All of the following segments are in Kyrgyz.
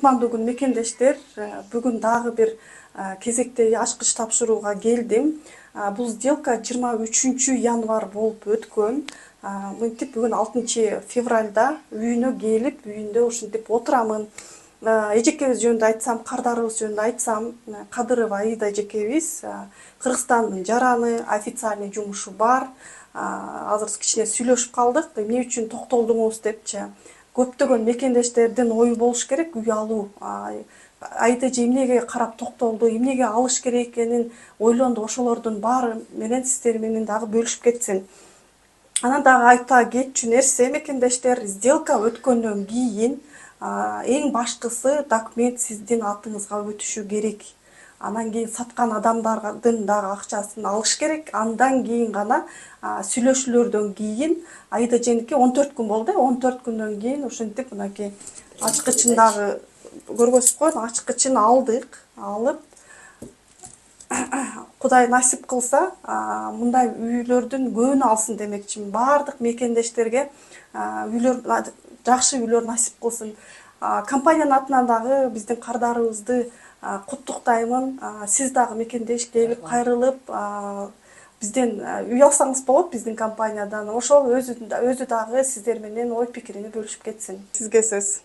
кутмандуу күн мекендештер. Бүгүн дагы бир кезекте ачкыч тапшырууга келдим. Бул сделка 23 январь болуп өткөн. Мынтип бүгүн 6 февралда үйүнө келип, үйүндө ушинтип отурамын. Эжекебиз жөнүндө айтсам, кардарыбыз жөнүндө айтсам, Кадырова Аида эжекебиз Кыргызстандын жараны, официальный жумушу бар. Азыр кичине сүйлөшүп калдык. Эмне үчүн токтолдуңуз депчи. Көптөгөн мекендештердин ою болуш керек үй алуу. Аида эже эмнеге карап токтолду, эмнеге алыш керек экенин ойлонду. Ошолордун баары менен сиздер менен дагы бөлүшүп кетсин. Анан дагы айта кетчү нерсе мекендештер, сделка өткөндөн кийин эң башкысы документ сиздин атыңызга өтүшү керек. Анан кийин саткан адамдардын дагы акчасын алыш керек. Андан кийин гана сүйлөшүүлөрдөн кийин Аида эженики 14 күн болду. 14 күндөн кийин ушинтип мынакей ачкычын дагы көргөзүп коюн, ачкычын алдык. Алып Кудай насип кылса, мындай үйлөрдүн көбүн алсын демекчимин. Бардык мекендештерге үйлөр жакшы үйлөр насип кылсын. Компаниянын атынан дагы биздин кардарыбызды куттуктаймын. Сиз дагы мекендеш келип кайрылып, бизден үй алсаңыз болот биздин компаниядан. Ошол өзү дагы сиздер менен ой пикирин бөлүшүп кетсин. Сизге сөз.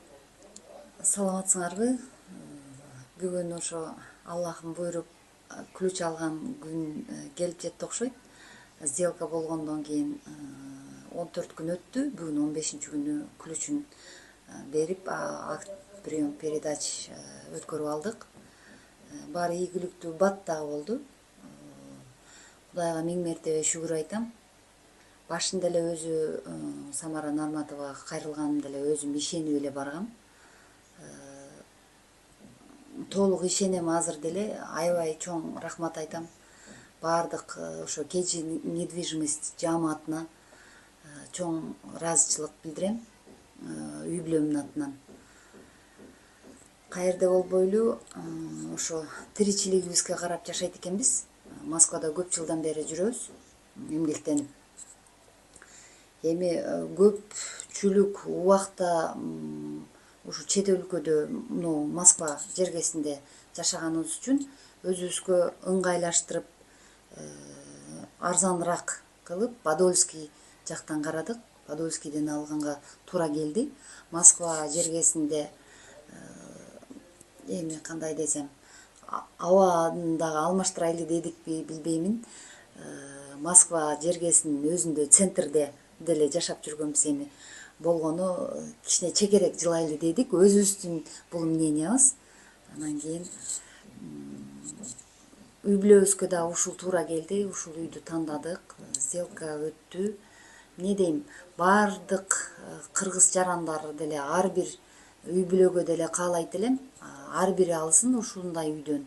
Саламатсыңарбы? Бүгүн ошо Аллахым буйруп ключ алган күн келип жетти окшойт. Сделка болгондон кийин 14 күн өттү. Бүгүн 15 күнү ключун берип, акт прием передач өткөрүп алдык. Баары ийгиликтүү, бат дагы болду. Кудайга миң мертебе шүгүр айтам. Башында эле өзү Самара Нарматовага кайрылганымда эле өзүм ишенип эле баргам. Толук ишенем азыр деле, аябай чоң рахмат айтам. Бардык ошо KG недвижимость жааматына чоң ыраазычылык билдирем үй бүлөмдүн атынан. Каерде болбойлу, ошо тиричилигибизге карап жашайт экенбиз. Москвада көп жылдан бери жүрөбүз, эмгектенип. Эми көпчүлүк убакта ушу чет өлкөдө, Москва жергесинде жашаганыбыз үчүн өзүбүзгө ыңгайлаштырып, арзаныраак кылып, Подольский жактан карадык. Подольскийден алганга туура келди. Москва жергесинде эми кандай десем, абаны дагы алмаштырайлы дедикпи билбеймин. Москва жергесинин өзүндө центрде деле жашап жүргөнбүз, эми болгону кичине чекерек жылайлы дедик. Өзүбүздүн бул мнениябыз. Анан кийин үй бүлөбүзгө да ушул туура келди. Ушул үйдү тандадык. Сделка өттү. Эмне дейм, бардык кыргыз жарандары деле ар бир үй бүлөгө деле каалайт элем. Ар бири алсын ушундай үйдөн.